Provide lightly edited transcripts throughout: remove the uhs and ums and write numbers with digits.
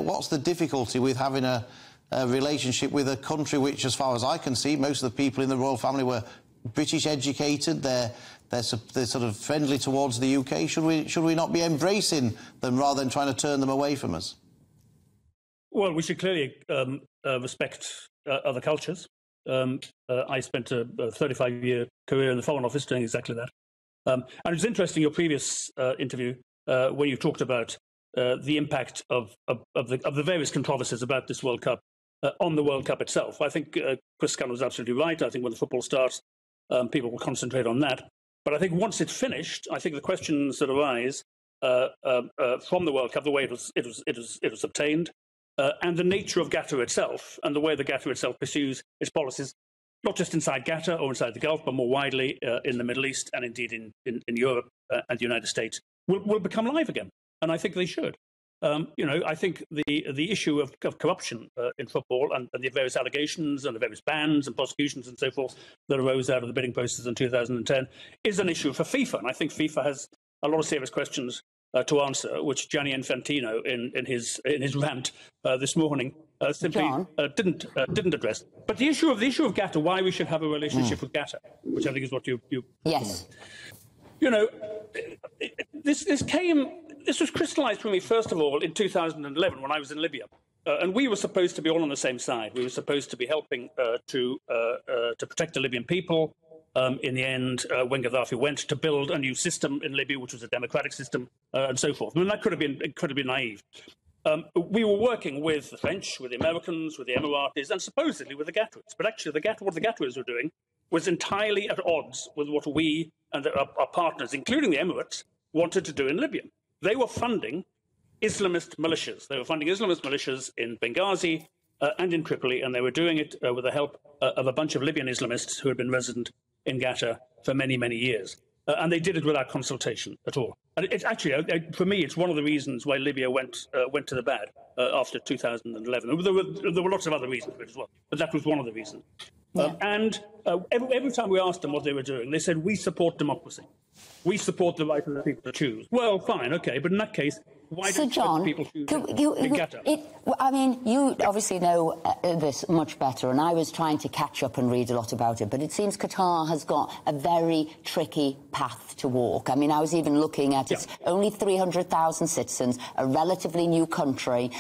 what's the difficulty with having a relationship with a country which, as far as I can see, most of the people in the royal family were British educated, they're sort of friendly towards the UK. Should we not be embracing them rather than trying to turn them away from us? Well, we should clearly respect other cultures. I spent a 35-year career in the Foreign Office doing exactly that. And it's interesting, your previous interview, where you talked about the impact of the various controversies about this World Cup on the World Cup itself. I think Chris Scanlon was absolutely right. I think when the football starts, people will concentrate on that. But I think once it's finished, I think the questions that arise from the World Cup, the way it was obtained, and the nature of Qatar itself, and the way the Qatar itself pursues its policies, not just inside Qatar or inside the Gulf, but more widely in the Middle East and indeed in Europe and the United States, will become live again. And I think they should. I think the issue of corruption in football and the various allegations and the various bans and prosecutions and so forth that arose out of the bidding process in 2010 is an issue for FIFA. And I think FIFA has a lot of serious questions to answer, which Gianni Infantino, in his rant this morning, simply didn't address. But the issue of Qatar, why we should have a relationship with Qatar, which I think is what you yes. This was crystallised for me, first of all, in 2011 when I was in Libya. And we were supposed to be all on the same side. We were supposed to be helping to protect the Libyan people. In the end, when Gaddafi went to build a new system in Libya, which was a democratic system, and so forth. I mean, that could have been incredibly naive. We were working with the French, with the Americans, with the Emiratis, and supposedly with the Qataris. But actually, what the Qataris were doing was entirely at odds with what we and our partners, including the Emirates, wanted to do in Libya. They were funding Islamist militias. They were funding Islamist militias in Benghazi and in Tripoli, and they were doing it with the help of a bunch of Libyan Islamists who had been resident in Qatar for many, many years. And they did it without consultation at all. And it's actually, for me, it's one of the reasons why Libya went to the bad after 2011. There were lots of other reasons for it as well, but that was one of the reasons. Yeah. Every time we asked them what they were doing, they said, we support democracy. We support the right of the people to choose. Well, fine, OK, but in that case, why Sir John, people choose in Qatar? I mean, you obviously know this much better, and I was trying to catch up and read a lot about it, but it seems Qatar has got a very tricky path to walk. I mean, I was even looking at it's only 300,000 citizens, a relatively new country,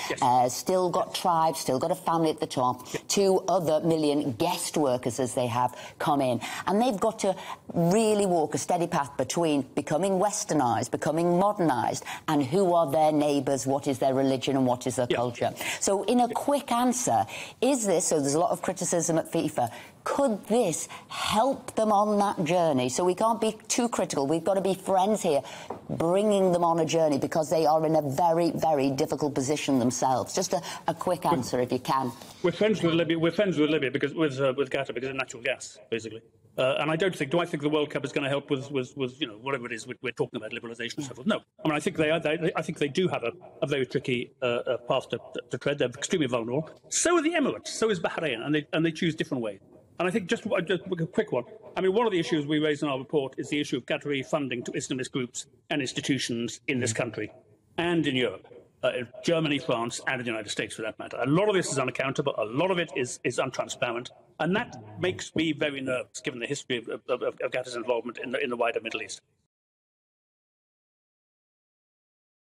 still got tribes, still got a family at the top, 2 other million guest workers as they have come in, and they've got to really walk a steady path between becoming westernised, becoming modernised, and who are their neighbours, what is their religion and what is their culture. So in a quick answer, is this, so there's a lot of criticism at FIFA, could this help them on that journey? So we can't be too critical. We've got to be friends here, bringing them on a journey because they are in a very, very difficult position themselves. Just a quick answer, if you can. We're friends with Libya. We're friends with Libya because with Qatar because of natural gas, basically. And do I think the World Cup is going to help with whatever it is we're talking about, liberalisation and so forth? No. I mean, I think I think they do have a very tricky path to tread. They're extremely vulnerable. So are the Emirates. So is Bahrain, and they choose different ways. And I think just a quick one. I mean, one of the issues we raised in our report is the issue of Qatari funding to Islamist groups and institutions in this country and in Europe, Germany, France, and the United States, for that matter. A lot of this is unaccountable. A lot of it is untransparent. And that makes me very nervous, given the history of Qatar's involvement in the wider Middle East.